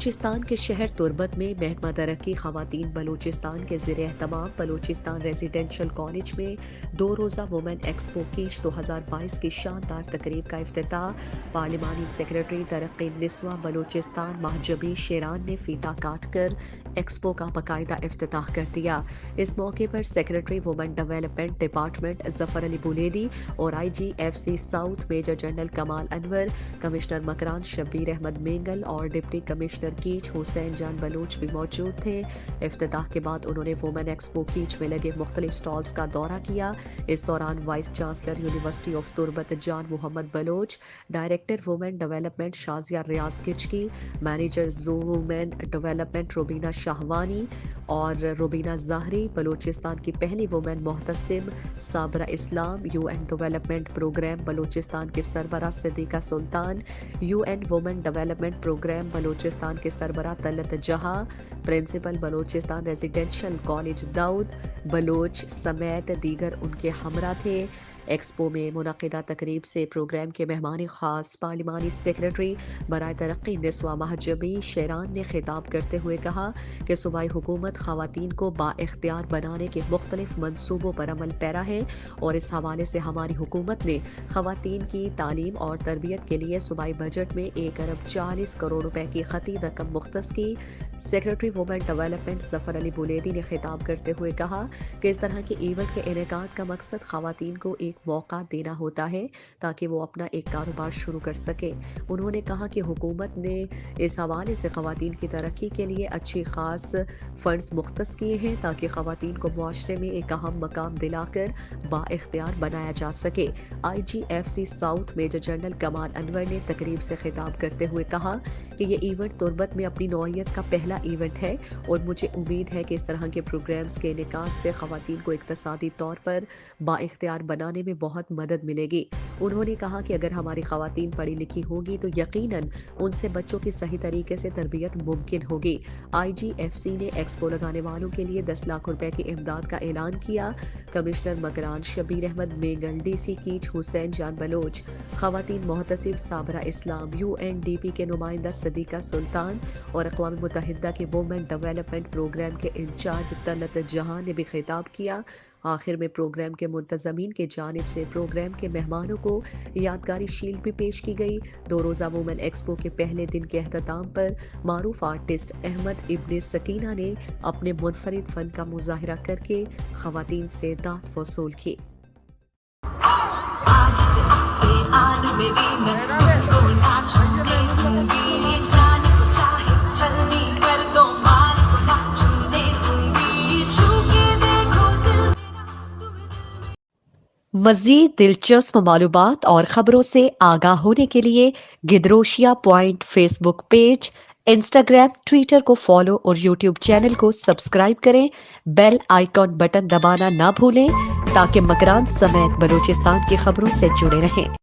بلوچستان کے شہر تربت میں محکمہ ترقی خواتین بلوچستان کے زیر اہتمام بلوچستان ریزیڈینشل کالج میں 2 روزہ وومن ایکسپو کیش 2022 کی شاندار تقریب کا افتتاح پارلیمانی سیکرٹری ترقی نسواں بلوچستان محجبی شیران نے فیتا کاٹ کر ایکسپو کا باقاعدہ افتتاح کر دیا۔ اس موقع پر سیکرٹری وومن ڈیولپمنٹ ڈپارٹمنٹ ظفر علی بولیدی اور IGFC ساؤتھ میجر جنرل کمال انور، کمشنر مکران شبیر احمد مینگل اور deputy commissioner catch Hussain Jan Baloch بھی موجود تھے۔ افتتاح کے بعد انہوں نے وومن ایکسپو کیچ میں لگے مختلف سٹالز کا دورہ کیا۔ اس دوران vice chancellor university of Turbat Jan Muhammad Baloch, director women development Shazia Riaz Kachki, manager women development Rubina Shahwani اور روبینہ ظاہری، بلوچستان کی پہلی وومن محتسب Sabira Islam, UN development programme Balochistan کے سربراہ Siddiqa Sultan, UN women development programme Balochistan کے سربراہ Talat Jahan, principal Balochistan residential college Daud Baloch سمیت دیگر ان کے ہمراہ تھے۔ ایکسپو میں منعقدہ تقریب سے پروگرام کے مہمان خاص پارلیمانی سیکرٹری برائے ترقی نسواں محجبی شیران نے خطاب کرتے ہوئے کہا کہ صوبائی حکومت خواتین کو با اختیار بنانے کے مختلف منصوبوں پر عمل پیرا ہے اور اس حوالے سے ہماری حکومت نے خواتین کی تعلیم اور تربیت کے لیے صوبائی بجٹ میں 1.40 ارب روپے کی خطی رقم مختص کی۔ سیکرٹری وومن ڈیولپمنٹ ظفر علی بولیدی نے خطاب کرتے ہوئے کہا کہ اس طرح کے ایونٹ کے انعقاد کا مقصد خواتین کو ایک موقع دینا ہوتا ہے تاکہ وہ اپنا ایک کاروبار شروع کر سکے۔ انہوں نے کہا کہ حکومت نے اس حوالے سے خواتین کی ترقی کے لیے اچھی خاص فنڈز مختص کیے ہیں تاکہ خواتین کو معاشرے میں ایک اہم مقام دلا کر با اختیار بنایا جا سکے۔ IGFC ساؤتھ میجر جنرل کمال انور نے تقریب سے خطاب کرتے ہوئے کہا کہ یہ ایونٹ تربت میں اپنی نوعیت کا پہلا ایونٹ ہے اور مجھے امید ہے کہ اس طرح کے پروگرامز کے انعقاد سے خواتین کو اقتصادی طور پر با اختیار بنانے میں بہت مدد ملے گی۔ انہوں نے کہا کہ اگر ہماری خواتین پڑھی لکھی ہوگی تو یقیناً ان سے بچوں کی صحیح طریقے سے تربیت ممکن ہوگی۔ IGFC نے ایکسپو لگانے والوں کے لیے 10 لاکھ روپے کی امداد کا اعلان کیا۔ کمشنر مکران شبیر احمد مینگل، DC کیچ حسین جان بلوچ، خواتین محتسب صابرہ اسلام، UNDP کے نمائندہ صدیقہ سلطان اور اقوام متحدہ کے وومن ڈیولپمنٹ پروگرام کے انچارج طلعت جہاں نے بھی خطاب کیا۔ آخر میں پروگرام کے منتظمین کی جانب سے پروگرام کے مہمانوں کو یادگاری شیلڈ بھی پیش کی گئی۔ 2 روزہ وومن ایکسپو کے پہلے دن کے اختتام پر معروف آرٹسٹ احمد ابن سکینہ نے اپنے منفرد فن کا مظاہرہ کر کے خواتین سے داد وصول کی۔ مزید دلچسپ معلومات اور خبروں سے آگاہ ہونے کے لیے Gedrosia point Facebook page, Instagram, Twitter کو فالو اور یوٹیوب چینل کو سبسکرائب کریں۔ بیل آئیکن بٹن دبانا نہ بھولیں تاکہ مکران سمیت بلوچستان کی خبروں سے جڑے رہیں۔